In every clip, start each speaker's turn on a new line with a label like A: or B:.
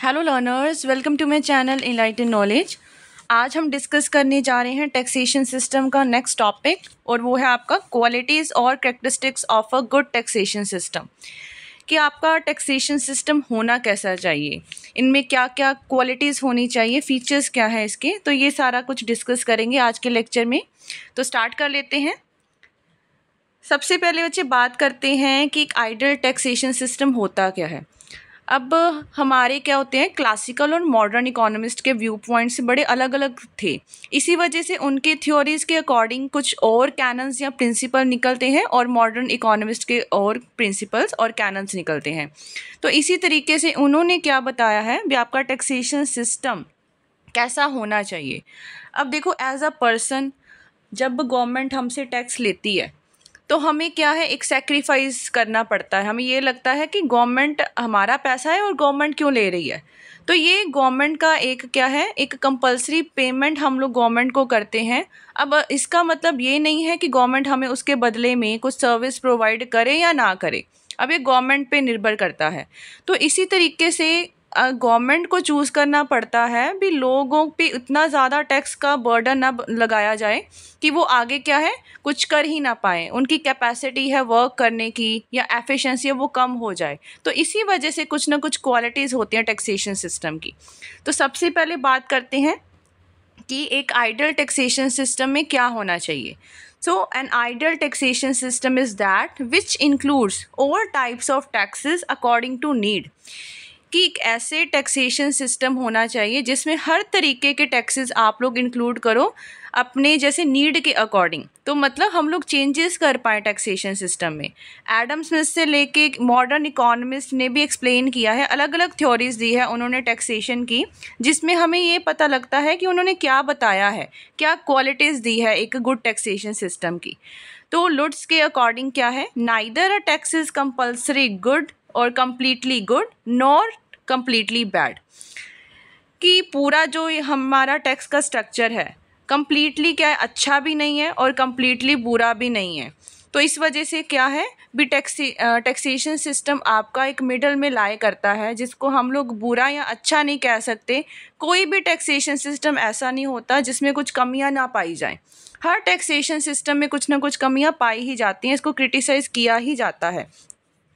A: Hello learners, welcome to my channel enlighten knowledge. आज हम discuss करने जा रहे हैं टैक्सेशन सिस्टम का नेक्स्ट टॉपिक, और वो है आपका क्वालिटीज़ और characteristics of a good taxation system. कि आपका टैक्सेशन सिस्टम होना कैसा चाहिए, इनमें क्या क्या क्वालिटीज़ होनी चाहिए, फीचर्स क्या है इसके, तो ये सारा कुछ डिस्कस करेंगे आज के लेक्चर में। तो स्टार्ट कर लेते हैं। सबसे पहले बच्चे बात करते हैं कि एक आइडियल टैक्सेशन सिस्टम होता क्या है। अब हमारे क्या होते हैं, क्लासिकल और मॉडर्न इकोनॉमिस्ट के व्यू पॉइंट्स बड़े अलग अलग थे। इसी वजह से उनके थ्योरीज़ के अकॉर्डिंग कुछ और कैनन्स या प्रिंसिपल निकलते हैं, और मॉडर्न इकोनॉमिस्ट के और प्रिंसिपल्स और कैनन्स निकलते हैं। तो इसी तरीके से उन्होंने क्या बताया है भी आपका टैक्सेशन सिस्टम कैसा होना चाहिए। अब देखो, एज अ पर्सन जब गवर्नमेंट हमसे टैक्स लेती है तो हमें क्या है, एक सेक्रीफाइस करना पड़ता है। हमें ये लगता है कि गवर्नमेंट हमारा पैसा है और गवर्नमेंट क्यों ले रही है। तो ये गवर्नमेंट का एक क्या है, एक कंपलसरी पेमेंट हम लोग गवर्नमेंट को करते हैं। अब इसका मतलब ये नहीं है कि गवर्नमेंट हमें उसके बदले में कुछ सर्विस प्रोवाइड करे या ना करे। अब ये गवर्नमेंट पे निर्भर करता है। तो इसी तरीके से गवर्नमेंट को चूज़ करना पड़ता है भी लोगों पे इतना ज़्यादा टैक्स का बर्डन ना लगाया जाए कि वो आगे क्या है, कुछ कर ही ना पाएँ। उनकी कैपेसिटी है वर्क करने की या एफिशिएंसी है वो कम हो जाए। तो इसी वजह से कुछ ना कुछ क्वालिटीज़ होती हैं टैक्सेशन सिस्टम की। तो सबसे पहले बात करते हैं कि एक आइडियल टैक्सेशन सिस्टम में क्या होना चाहिए। So an ideal taxation system is that which includes all types of taxes according to need। कि एक ऐसे टैक्सेशन सिस्टम होना चाहिए जिसमें हर तरीके के टैक्सेस आप लोग इंक्लूड करो अपने जैसे नीड के अकॉर्डिंग। तो मतलब हम लोग चेंजेस कर पाएँ टैक्सेशन सिस्टम में। एडम स्मिथ से लेके मॉडर्न इकोनॉमिस्ट ने भी एक्सप्लेन किया है, अलग अलग थ्योरीज दी है उन्होंने टैक्सेशन की, जिसमें हमें ये पता लगता है कि उन्होंने क्या बताया है, क्या क्वालिटीज़ दी है एक गुड टैक्सेशन सिस्टम की। तो लुट्स के अकॉर्डिंग क्या है, neither a tax is compulsory good और completely good nor completely bad. कि पूरा जो हमारा टैक्स का स्ट्रक्चर है कम्प्लीटली क्या है, अच्छा भी नहीं है और कम्प्लीटली बुरा भी नहीं है। तो इस वजह से क्या है भी टैक्सेशन सिस्टम आपका एक मिडल में लाई करता है, जिसको हम लोग बुरा या अच्छा नहीं कह सकते। कोई भी टैक्सेशन सिस्टम ऐसा नहीं होता जिसमें कुछ कमियां ना पाई जाएं। हर टैक्सेशन सिस्टम में कुछ ना कुछ कमियां पाई ही जाती हैं, इसको क्रिटिसाइज़ किया ही जाता है।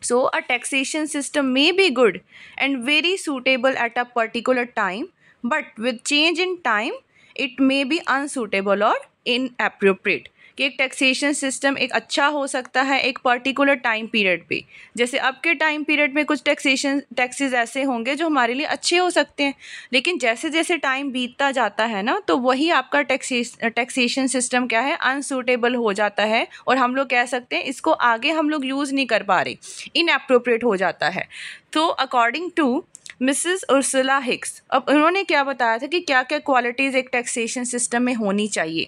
A: So a taxation system may be good and very suitable at a particular time, but with change in time, it may be unsuitable or inappropriate। कि एक टैक्सेशन सिस्टम एक अच्छा हो सकता है एक पर्टिकुलर टाइम पीरियड पे। जैसे अब के टाइम पीरियड में कुछ टैक्सेस ऐसे होंगे जो हमारे लिए अच्छे हो सकते हैं, लेकिन जैसे जैसे टाइम बीतता जाता है ना, तो वही आपका टैक्सेशन सिस्टम क्या है, अनसूटेबल हो जाता है, और हम लोग कह सकते हैं इसको आगे हम लोग यूज़ नहीं कर पा रहे, इनएप्रोप्रिएट हो जाता है। तो according to Mrs Ursula Hicks, अब उन्होंने क्या बताया था कि क्या क्या क्वालिटीज़ एक टैक्सेशन सिस्टम में होनी चाहिए।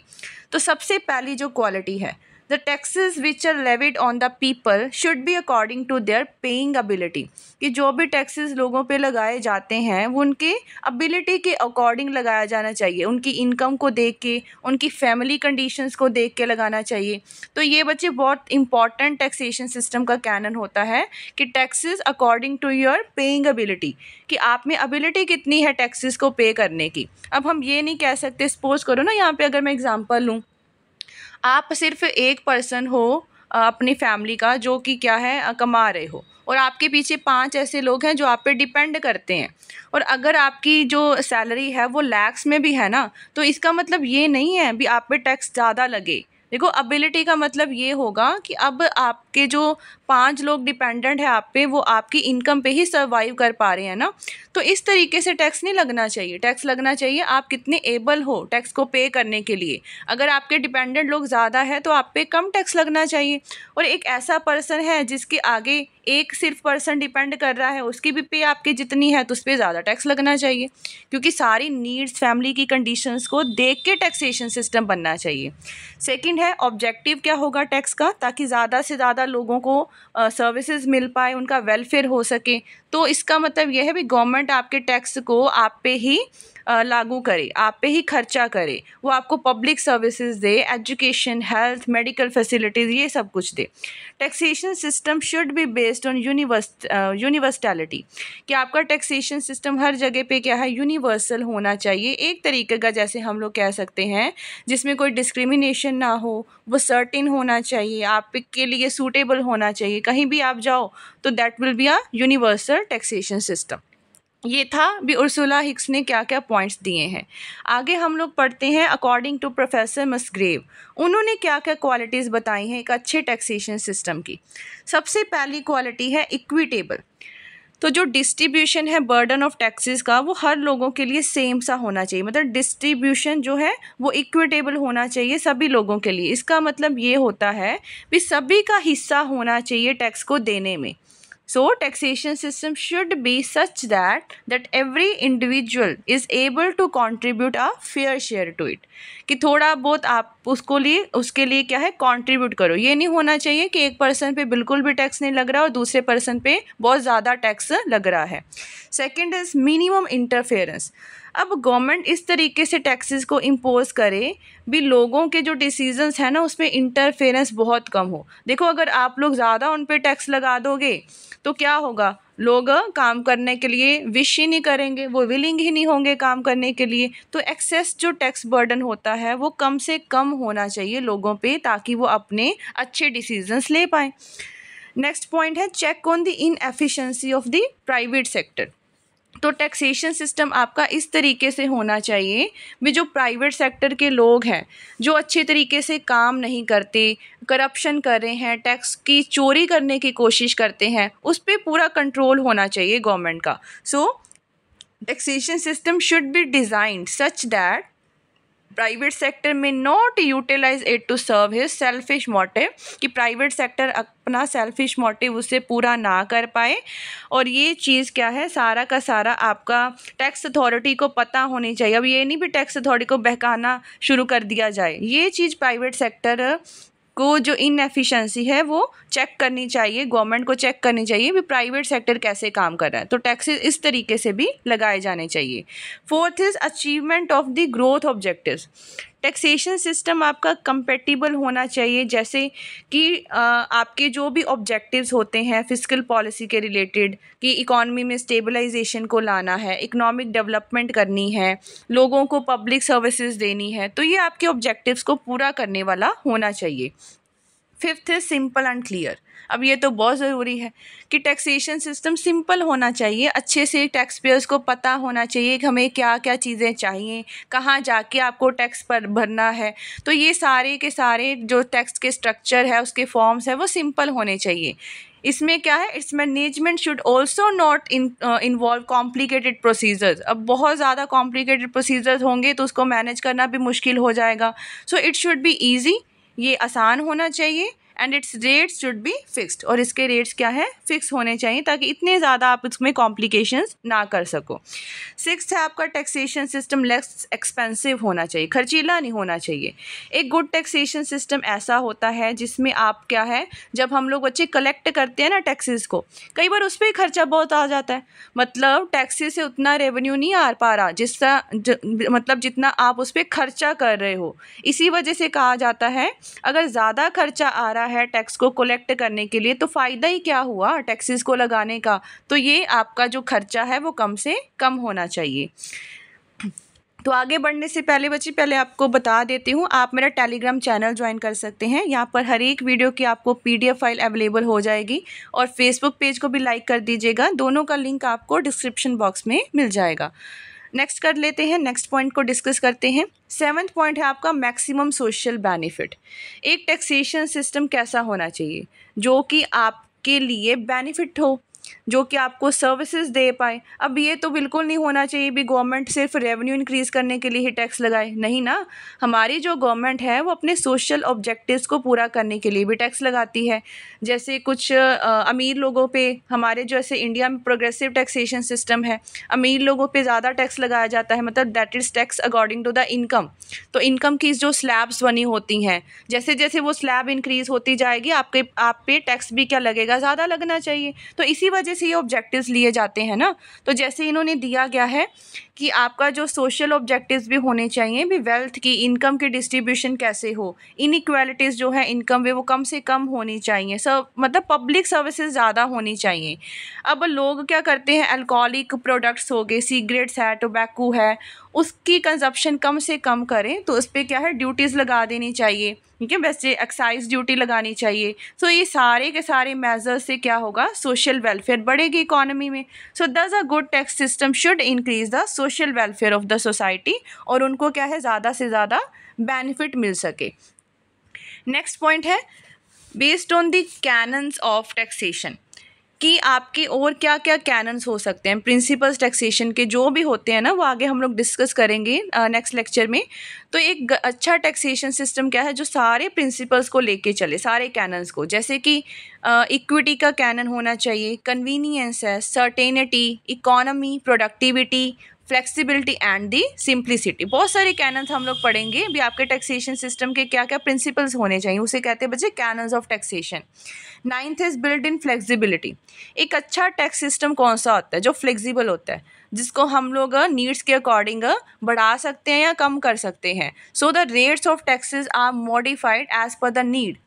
A: तो सबसे पहली जो क्वालिटी है, the taxes which are levied on the people should be according to their paying ability. कि जो भी टैक्सेस लोगों पे लगाए जाते हैं वो उनके एबिलिटी के अकॉर्डिंग लगाया जाना चाहिए, उनकी इनकम को देख के, उनकी फैमिली कंडीशंस को देख के लगाना चाहिए। तो ये बच्चे बहुत इंपॉर्टेंट टैक्सेशन सिस्टम का कैनन होता है कि taxes according to your paying ability, कि आप में एबिलिटी कितनी है टैक्सेस को पे करने की। अब हम ये नहीं कह सकते, सपोज करो ना, यहाँ पे अगर मैं एग्जांपल लूँ, आप सिर्फ एक पर्सन हो अपनी फैमिली का जो कि क्या है कमा रहे हो, और आपके पीछे 5 ऐसे लोग हैं जो आप पे डिपेंड करते हैं, और अगर आपकी जो सैलरी है वो लैक्स में भी है ना, तो इसका मतलब ये नहीं है भी आप पे टैक्स ज़्यादा लगे। देखो, एबिलिटी का मतलब ये होगा कि अब आपके जो 5 लोग डिपेंडेंट है आप पे, वो आपकी इनकम पे ही सर्वाइव कर पा रहे हैं ना। तो इस तरीके से टैक्स नहीं लगना चाहिए। टैक्स लगना चाहिए आप कितने एबल हो टैक्स को पे करने के लिए। अगर आपके डिपेंडेंट लोग ज़्यादा है तो आप पे कम टैक्स लगना चाहिए, और एक ऐसा पर्सन है जिसके आगे एक सिर्फ पर्सन डिपेंड कर रहा है, उसकी भी पे आपकी जितनी है तो उस पर ज़्यादा टैक्स लगना चाहिए, क्योंकि सारी नीड्स फैमिली की कंडीशंस को देख के टैक्सेशन सिस्टम बनना चाहिए। सेकंड है ऑब्जेक्टिव क्या होगा टैक्स का, ताकि ज़्यादा से ज़्यादा ज़्यादा लोगों को सर्विसेज मिल पाए, उनका वेलफेयर हो सके। तो इसका मतलब यह है भी गवर्नमेंट आपके टैक्स को आप पे ही लागू करे, आप पे ही खर्चा करे, वो आपको पब्लिक सर्विसेज दे, एजुकेशन, हेल्थ, मेडिकल फैसिलिटीज़, ये सब कुछ दे। Taxation system should be based on universality, कि आपका टैक्सेशन सिस्टम हर जगह पे क्या है, यूनिवर्सल होना चाहिए, एक तरीके का, जैसे हम लोग कह सकते हैं, जिसमें कोई डिस्क्रिमिनेशन ना हो, वो सर्टेन होना चाहिए, आप के लिए सूटेबल होना चाहिए, कहीं भी आप जाओ तो that will be a universal taxation system. ये था भी उर्सुला हिक्स ने क्या क्या पॉइंट्स दिए हैं। आगे हम लोग पढ़ते हैं अकॉर्डिंग टू प्रोफेसर मस्ग्रेव, उन्होंने क्या क्या क्वालिटीज़ बताई हैं एक अच्छे टैक्सेशन सिस्टम की। सबसे पहली क्वालिटी है इक्विटेबल। तो जो डिस्ट्रीब्यूशन है बर्डन ऑफ टैक्सेस का, वो हर लोगों के लिए सेम सा होना चाहिए, मतलब डिस्ट्रीब्यूशन जो है वो इक्विटेबल होना चाहिए सभी लोगों के लिए। इसका मतलब ये होता है कि सभी का हिस्सा होना चाहिए टैक्स को देने में। So taxation system should be such that every individual is able to contribute a fair share to it, कि थोड़ा बहुत आप उसके लिए क्या है, कंट्रीब्यूट करो। ये नहीं होना चाहिए कि एक पर्सन पे बिल्कुल भी टैक्स नहीं लग रहा और दूसरे पर्सन पे बहुत ज़्यादा टैक्स लग रहा है। Second is minimum interference. अब गवर्नमेंट इस तरीके से टैक्सेस को इम्पोज करे भी लोगों के जो डिसीजंस हैं ना उसमें इंटरफेरेंस बहुत कम हो। देखो अगर आप लोग ज़्यादा उन पे टैक्स लगा दोगे तो क्या होगा, लोग काम करने के लिए विश ही नहीं करेंगे, वो विलिंग ही नहीं होंगे काम करने के लिए। तो एक्सेस जो टैक्स बर्डन होता है वो कम से कम होना चाहिए लोगों पे, ताकि वो अपने अच्छे डिसीजंस ले पाएँ। नेक्स्ट पॉइंट है check on the inefficiency of the private sector. तो टैक्सेशन सिस्टम आपका इस तरीके से होना चाहिए भी जो प्राइवेट सेक्टर के लोग हैं जो अच्छे तरीके से काम नहीं करते, करप्शन कर रहे हैं, टैक्स की चोरी करने की कोशिश करते हैं, उस पर पूरा कंट्रोल होना चाहिए गवर्नमेंट का। So taxation system should be designed such that private sector may not utilize it to serve his selfish motive, कि प्राइवेट सेक्टर अपना सेल्फिश मोटिव उससे पूरा ना कर पाए। और ये चीज़ क्या है, सारा का सारा आपका टैक्स अथॉरिटी को पता होनी चाहिए। अब ये नहीं भी टैक्स अथॉरिटी को बहकाना शुरू कर दिया जाए, ये चीज़ प्राइवेट सेक्टर को जो इनएफिशिएंसी है वो चेक करनी चाहिए, गवर्नमेंट को चेक करनी चाहिए भी प्राइवेट सेक्टर कैसे काम कर रहा है। तो टैक्सेस इस तरीके से भी लगाए जाने चाहिए। Fourth is achievement of the growth objectives. Taxation system आपका कंपेटिबल होना चाहिए, जैसे कि आपके जो भी ऑब्जेक्टिव्स होते हैं फिस्कल पॉलिसी के रिलेटेड, कि इकॉनमी में स्टेबलाइजेशन को लाना है, इकोनॉमिक डेवलपमेंट करनी है, लोगों को पब्लिक सर्विसेज देनी है, तो ये आपके ऑब्जेक्टिव्स को पूरा करने वाला होना चाहिए। फिफ्थ है सिंपल एंड क्लियर। अब ये तो बहुत ज़रूरी है कि टैक्सेशन सिस्टम सिंपल होना चाहिए, अच्छे से टैक्स पेयर्स को पता होना चाहिए कि हमें क्या क्या चीज़ें चाहिए, कहाँ जाके आपको टैक्स पर भरना है। तो ये सारे के सारे जो टैक्स के स्ट्रक्चर है, उसके फॉर्म्स है, वो सिंपल होने चाहिए। इसमें क्या है, it's management should also not involve complicated procedures. अब बहुत ज़्यादा कॉम्प्लिकेटेड प्रोसीजर्स होंगे तो उसको मैनेज करना भी मुश्किल हो जाएगा। So it should be easy, ये आसान होना चाहिए, and it's rates should be fixed, और इसके रेट्स क्या है, फिक्स होने चाहिए, ताकि इतने ज़्यादा आप इसमें कॉम्प्लिकेशंस ना कर सको। सिक्स्थ है आपका टैक्सेशन सिस्टम लेस एक्सपेंसिव होना चाहिए, खर्चीला नहीं होना चाहिए। एक गुड टैक्सेशन सिस्टम ऐसा होता है जिसमें आप क्या है, जब हम लोग बच्चे कलेक्ट करते हैं ना टैक्सेस को, कई बार उस पर ही खर्चा बहुत आ जाता है, मतलब टैक्सेस से उतना रेवेन्यू नहीं आ पा रहा मतलब जितना आप उस पर खर्चा कर रहे हो। इसी वजह से कहा जाता है अगर ज़्यादा खर्चा आ रहा है टैक्स को कलेक्ट करने के लिए तो फ़ायदा ही क्या हुआ टैक्सेस को लगाने का। तो ये आपका जो खर्चा है वो कम से कम होना चाहिए। तो आगे बढ़ने से पहले बच्चे पहले आपको बता देती हूँ, आप मेरा टेलीग्राम चैनल ज्वाइन कर सकते हैं। यहाँ पर हर एक वीडियो की आपको PDF फाइल अवेलेबल हो जाएगी, और फेसबुक पेज को भी लाइक कर दीजिएगा, दोनों का लिंक आपको डिस्क्रिप्शन बॉक्स में मिल जाएगा। नेक्स्ट कर लेते हैं, नेक्स्ट पॉइंट को डिस्कस करते हैं। 7th पॉइंट है आपका मैक्सिमम सोशल बेनिफिट। एक टैक्सेशन सिस्टम कैसा होना चाहिए जो कि आपके लिए बेनिफिट हो। जो कि आपको सर्विसेज दे पाए। अब ये तो बिल्कुल नहीं होना चाहिए भी गवर्नमेंट सिर्फ रेवेन्यू इंक्रीज़ करने के लिए ही टैक्स लगाए, नहीं ना। हमारी जो गवर्नमेंट है वो अपने सोशल ऑब्जेक्टिव्स को पूरा करने के लिए भी टैक्स लगाती है। जैसे कुछ अमीर लोगों पे, हमारे जैसे इंडिया में प्रोग्रेसिव टैक्सेशन सिस्टम है, अमीर लोगों पे ज़्यादा टैक्स लगाया जाता है, मतलब that is tax according to the income. तो इनकम की जो स्लैब्स बनी होती हैं, जैसे जैसे वो स्लैब इंक्रीज़ होती जाएगी आप पे टैक्स भी क्या लगेगा, ज़्यादा लगना चाहिए। तो इसी वजह से ये ऑब्जेक्टिव्स लिए जाते हैं ना। तो जैसे इन्होंने दिया गया है कि आपका जो सोशल ऑब्जेक्टिव्स भी होने चाहिए भी, वेल्थ की, इनकम की डिस्ट्रीब्यूशन कैसे हो, इनइक्वालिटीज़ जो है इनकम में वो कम से कम होनी चाहिए, सब मतलब पब्लिक सर्विसेज ज़्यादा होनी चाहिए। अब लोग क्या करते हैं, अल्कोहलिक प्रोडक्ट्स हो गए, सिगरेट्स है, टोबैको है, उसकी कंजप्शन कम से कम करें, तो उस पर क्या है ड्यूटीज़ लगा देनी चाहिए, ठीक है, वैसे एक्साइज ड्यूटी लगानी चाहिए। सो ये सारे के सारे मेजर्स से क्या होगा, सोशल वेलफेयर बढ़ेगी इकोनॉमी में। सो दस a good tax system should increase the social welfare of the society, और उनको क्या है ज़्यादा से ज़्यादा बेनिफिट मिल सके। नेक्स्ट पॉइंट है based on the cannons of taxation, कि आपके और क्या क्या कैनन्स हो सकते हैं, प्रिंसिपल्स टैक्सेशन के जो भी होते हैं ना, वो आगे हम लोग डिस्कस करेंगे नेक्स्ट लेक्चर में। तो एक अच्छा टैक्सेशन सिस्टम क्या है जो सारे प्रिंसिपल्स को लेके चले, सारे कैनन्स को, जैसे कि इक्विटी का कैनन होना चाहिए, कन्वीनियंस है, certainty, economy, productivity, flexibility and the simplicity. बहुत सारे कैनन्स हम लोग पढ़ेंगे भी, आपके टैक्सेशन सिस्टम के क्या क्या प्रिंसिपल्स होने चाहिए, उसे कहते हैं बच्चे cannons of taxation. Ninth is build in flexibility. एक अच्छा टैक्स सिस्टम कौन सा होता है, जो फ्लेक्सिबल होता है, जिसको हम लोग नीड्स के अकॉर्डिंग बढ़ा सकते हैं या कम कर सकते हैं। So the rates of taxes are modified as per the need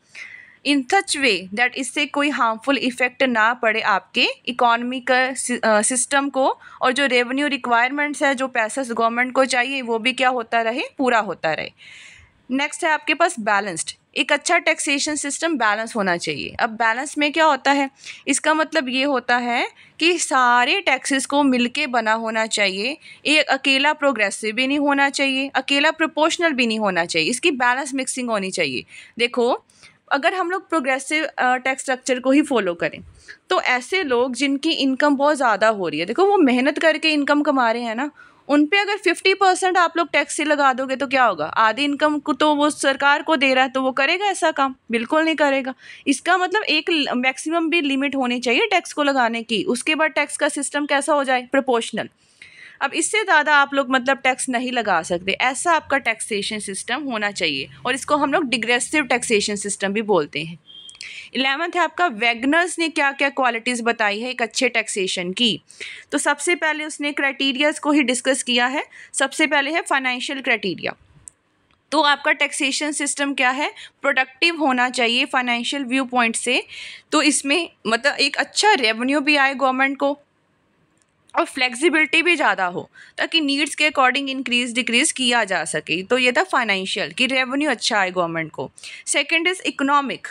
A: in such way that इससे कोई हार्मफुल इफेक्ट ना पड़े आपके इकोनॉमी का सिस्टम को, और जो रेवेन्यू रिक्वायरमेंट्स है, जो पैसा गवर्नमेंट को चाहिए, वो भी क्या होता रहे, पूरा होता रहे। नेक्स्ट है आपके पास बैलेंस्ड। एक अच्छा टैक्सेशन सिस्टम बैलेंस होना चाहिए। अब बैलेंस में क्या होता है, इसका मतलब ये होता है कि सारे टैक्सेस को मिलके बना होना चाहिए, एक अकेला प्रोग्रेसिव भी नहीं होना चाहिए, अकेला प्रोपोर्शनल भी नहीं होना चाहिए, इसकी बैलेंस मिक्सिंग होनी चाहिए। देखो, अगर हम लोग प्रोग्रेसिव टैक्स स्ट्रक्चर को ही फॉलो करें, तो ऐसे लोग जिनकी इनकम बहुत ज़्यादा हो रही है, देखो वो मेहनत करके इनकम कमा रहे हैं ना, उन पे अगर 50% आप लोग टैक्स से लगा दोगे तो क्या होगा, आधी इनकम को तो वो सरकार को दे रहा है, तो वो करेगा ऐसा काम? बिल्कुल नहीं करेगा। इसका मतलब एक मैक्सिमम भी लिमिट होनी चाहिए टैक्स को लगाने की, उसके बाद टैक्स का सिस्टम कैसा हो जाए, प्रोपोर्शनल। अब इससे ज़्यादा आप लोग मतलब टैक्स नहीं लगा सकते, ऐसा आपका टैक्सेशन सिस्टम होना चाहिए, और इसको हम लोग डिग्रेसिव टैक्सेशन सिस्टम भी बोलते हैं। 11th है आपका, वैगनर्स ने क्या क्या क्वालिटीज़ बताई है एक अच्छे टैक्सेशन की। तो सबसे पहले उसने क्राइटेरियाज को ही डिस्कस किया है। सबसे पहले है फाइनेंशियल क्राइटेरिया। तो आपका टैक्सेशन सिस्टम क्या है, प्रोडक्टिव होना चाहिए फाइनेंशियल व्यू पॉइंट से। तो इसमें मतलब एक अच्छा रेवेन्यू भी आए गवर्नमेंट को, और फ्लेक्सिबिलिटी भी ज़्यादा हो, ताकि नीड्स के अकॉर्डिंग इंक्रीज डिक्रीज किया जा सके। तो ये था फाइनेंशियल, कि रेवेन्यू अच्छा आए गवर्नमेंट को। Second is economic.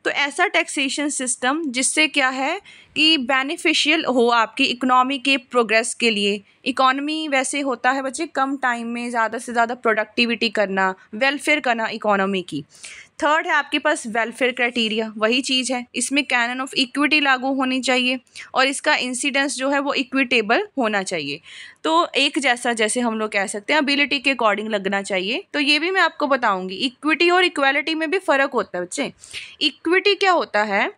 A: तो ऐसा टैक्सेशन सिस्टम जिससे क्या है कि बेनिफिशियल हो आपकी इकोनॉमी के प्रोग्रेस के लिए। इकोनॉमी वैसे होता है बच्चे कम टाइम में ज़्यादा से ज़्यादा प्रोडक्टिविटी करना, वेलफेयर करना इकोनॉमी की। थर्ड है आपके पास वेलफेयर क्राइटेरिया, वही चीज़ है, इसमें कैनन ऑफ इक्विटी लागू होनी चाहिए, और इसका इंसिडेंस जो है वो इक्विटेबल होना चाहिए। तो एक जैसा, जैसे हम लोग कह सकते हैं एबिलिटी के अकॉर्डिंग लगना चाहिए। तो ये भी मैं आपको बताऊंगी, इक्विटी और इक्वालिटी में भी फ़र्क होता है बच्चे। इक्विटी क्या होता है,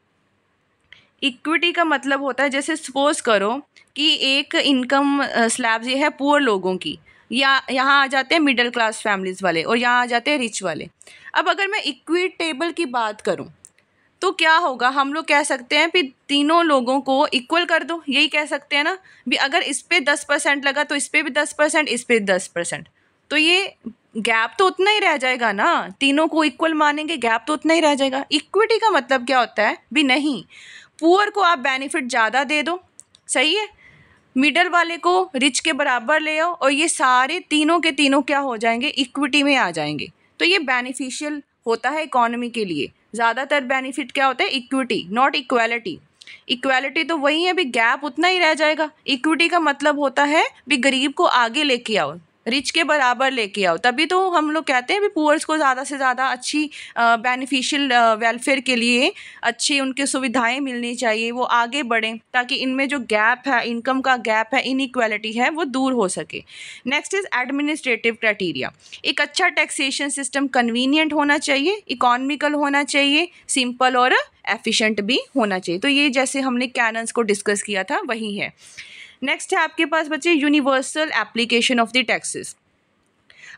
A: इक्विटी का मतलब होता है, जैसे सपोज करो कि एक इनकम स्लैब ये है पुअर लोगों की, या यहाँ आ जाते हैं मिडिल क्लास फैमिलीज़ वाले, और यहाँ आ जाते हैं रिच वाले। अब अगर मैं इक्विटेबल की बात करूँ तो क्या होगा, हम लोग कह सकते हैं कि तीनों लोगों को इक्वल कर दो, यही कह सकते हैं ना भी। अगर इस पे 10% लगा तो इस पे भी 10%, इस पे 10%, तो ये गैप तो उतना ही रह जाएगा ना। तीनों को इक्वल मानेंगे, गैप तो उतना ही रह जाएगा। इक्विटी का मतलब क्या होता है भी, नहीं, पुअर को आप बेनिफिट ज़्यादा दे दो, सही है, मिडल वाले को रिच के बराबर ले आओ, और ये सारे तीनों के तीनों क्या हो जाएंगे, इक्विटी में आ जाएंगे। तो ये बेनिफिशियल होता है इकोनॉमी के लिए। ज़्यादातर बेनिफिट क्या होता है, इक्विटी, नॉट इक्वालिटी। इक्वालिटी तो वही है भी, गैप उतना ही रह जाएगा। इक्विटी का मतलब होता है भी गरीब को आगे लेके आओ, रिच के बराबर लेके आओ, तभी तो हम लोग कहते हैं भी पुअर्स को ज़्यादा से ज़्यादा अच्छी बेनिफिशियल वेलफेयर के लिए अच्छी उनकी सुविधाएं मिलनी चाहिए, वो आगे बढ़ें ताकि इनमें जो गैप है, इनकम का गैप है, इनइक्वालिटी है, वो दूर हो सके। Next is administrative criteria. एक अच्छा टैक्सेशन सिस्टम कन्वीनियंट होना चाहिए, इकोनॉमिकल होना चाहिए, सिंपल और एफिशिएंट भी होना चाहिए। तो ये जैसे हमने कैनन्स को डिस्कस किया था वही है। नेक्स्ट है आपके पास बच्चे universal application of the taxes.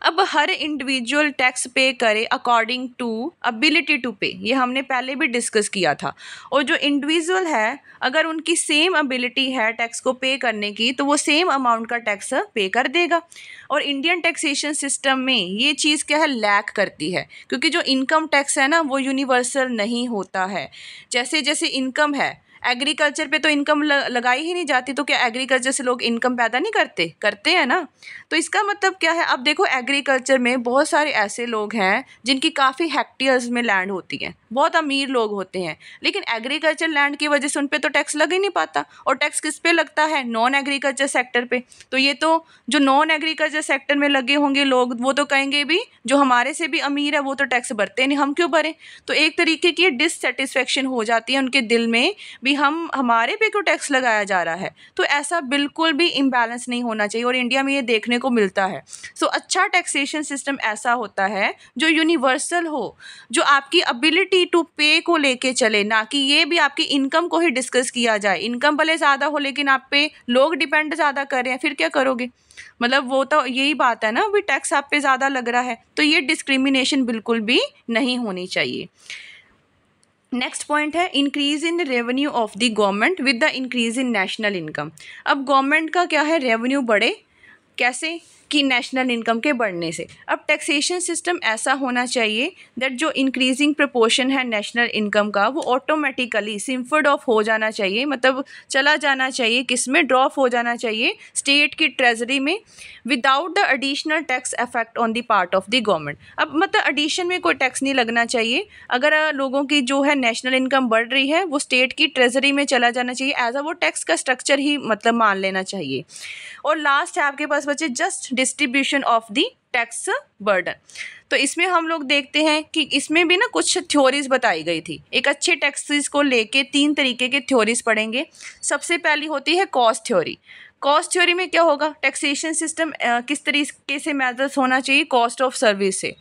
A: अब हर इंडिविजुअल टैक्स पे करे अकॉर्डिंग टू अबिलिटी टू पे, ये हमने पहले भी डिस्कस किया था। और जो इंडिविजुअल है अगर उनकी सेम अबिलिटी है टैक्स को पे करने की तो वो सेम अमाउंट का टैक्स पे कर देगा। और इंडियन टैक्सेशन सिस्टम में ये चीज़ क्या है, लैक करती है, क्योंकि जो इनकम टैक्स है ना वो यूनिवर्सल नहीं होता है। जैसे जैसे इनकम है, एग्रीकल्चर पे तो इनकम लगाई ही नहीं जाती, तो क्या एग्रीकल्चर से लोग इनकम पैदा नहीं करते हैं ना। तो इसका मतलब क्या है, अब देखो एग्रीकल्चर में बहुत सारे ऐसे लोग हैं जिनकी काफ़ी हेक्टेयर्स में लैंड होती है, बहुत अमीर लोग होते हैं, लेकिन एग्रीकल्चर लैंड की वजह से उन पर तो टैक्स लग ही नहीं पाता। और टैक्स किस पे लगता है, नॉन एग्रीकल्चर सेक्टर पे। तो ये तो जो नॉन एग्रीकल्चर सेक्टर में लगे होंगे लोग वो तो कहेंगे भी जो हमारे से भी अमीर है वो तो टैक्स भरते नहीं, हम क्यों भरें। तो एक तरीके की डिससेटिस्फेक्शन हो जाती है उनके दिल में भी, हम हमारे पे क्यों टैक्स लगाया जा रहा है। तो ऐसा बिल्कुल भी इम्बैलेंस नहीं होना चाहिए और इंडिया में ये देखने को मिलता है। सो अच्छा टैक्सेशन सिस्टम ऐसा होता है जो यूनिवर्सल हो, जो आपकी एबिलिटी टू पे को लेके चले, ना कि ये भी आपकी इनकम को ही डिस्कस किया जाए। इनकम भले ज़्यादा हो लेकिन आप पे लोग डिपेंड ज़्यादा कर रहे हैं, फिर क्या करोगे। मतलब वो तो यही बात है ना, भी टैक्स आप पे ज़्यादा लग रहा है। तो ये डिस्क्रिमिनेशन बिल्कुल भी नहीं होनी चाहिए। नेक्स्ट पॉइंट है increase in revenue of the government with the increase in national income. अब गवर्नमेंट का क्या है, रेवेन्यू बढ़े, कैसे कि नेशनल इनकम के बढ़ने से। अब टैक्सेशन सिस्टम ऐसा होना चाहिए दैट जो इंक्रीजिंग प्रोपोर्शन है नेशनल इनकम का वो ऑटोमेटिकली सिम्फर्ड ऑफ हो जाना चाहिए, मतलब चला जाना चाहिए, किस में ड्रॉप हो जाना चाहिए, स्टेट की ट्रेजरी में, without the additional tax effect on the part of the government. अब मतलब एडिशन में कोई टैक्स नहीं लगना चाहिए। अगर लोगों की जो है नेशनल इनकम बढ़ रही है वो स्टेट की ट्रेजरी में चला जाना चाहिए, एज अ वो टैक्स का स्ट्रक्चर ही मतलब मान लेना चाहिए। और लास्ट है आपके पास बच्चे just distribution of the tax burden. तो इसमें हम लोग देखते हैं कि इसमें भी ना कुछ थ्योरीज बताई गई थी। एक अच्छे टैक्सेस को लेके 3 तरीके के थ्योरीज पढ़ेंगे। सबसे पहली होती है कॉस्ट थ्योरी। कॉस्ट थ्योरी में क्या होगा, टैक्सेशन सिस्टम किस तरीके से मेजर्स होना चाहिए, कॉस्ट ऑफ सर्विस से।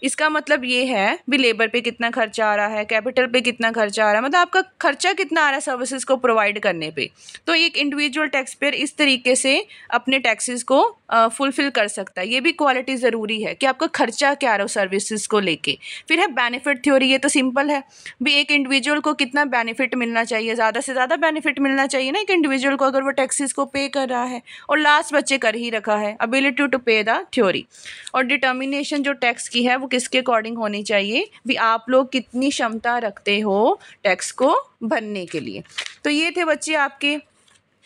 A: इसका मतलब ये है भी लेबर पे कितना खर्चा आ रहा है, कैपिटल पे कितना खर्चा आ रहा है, मतलब आपका खर्चा कितना आ रहा है सर्विसेज को प्रोवाइड करने पे। तो एक इंडिविजुअल टैक्स पेयर इस तरीके से अपने टैक्सेस को फुलफिल कर सकता है। ये भी क्वालिटी ज़रूरी है कि आपका खर्चा क्या आ रहा हो सर्विसेज को लेके। फिर है बेनिफिट थ्योरी। ये तो सिंपल है भी एक इंडिविजुअल को कितना बेनिफिट मिलना चाहिए, ज़्यादा से ज़्यादा बेनिफिट मिलना चाहिए ना एक इंडिविजुअल को अगर वो टैक्सेस को पे कर रहा है। और लास्ट बच्चे कर ही रखा है एबिलिटी टू पे द थ्योरी। और डिटर्मिनेशन जो टैक्स की है वो किसके अकॉर्डिंग होनी चाहिए, भी आप लोग कितनी क्षमता रखते हो टैक्स को भरने के लिए। तो ये थे बच्चे आपके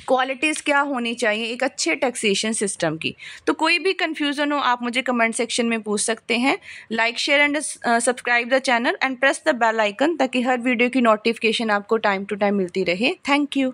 A: क्वालिटीज़ क्या होनी चाहिए एक अच्छे टैक्सेशन सिस्टम की। तो कोई भी कन्फ्यूज़न हो आप मुझे कमेंट सेक्शन में पूछ सकते हैं। Like share and subscribe the channel and press the bell icon ताकि हर वीडियो की नोटिफिकेशन आपको टाइम टू टाइम मिलती रहे। Thank you.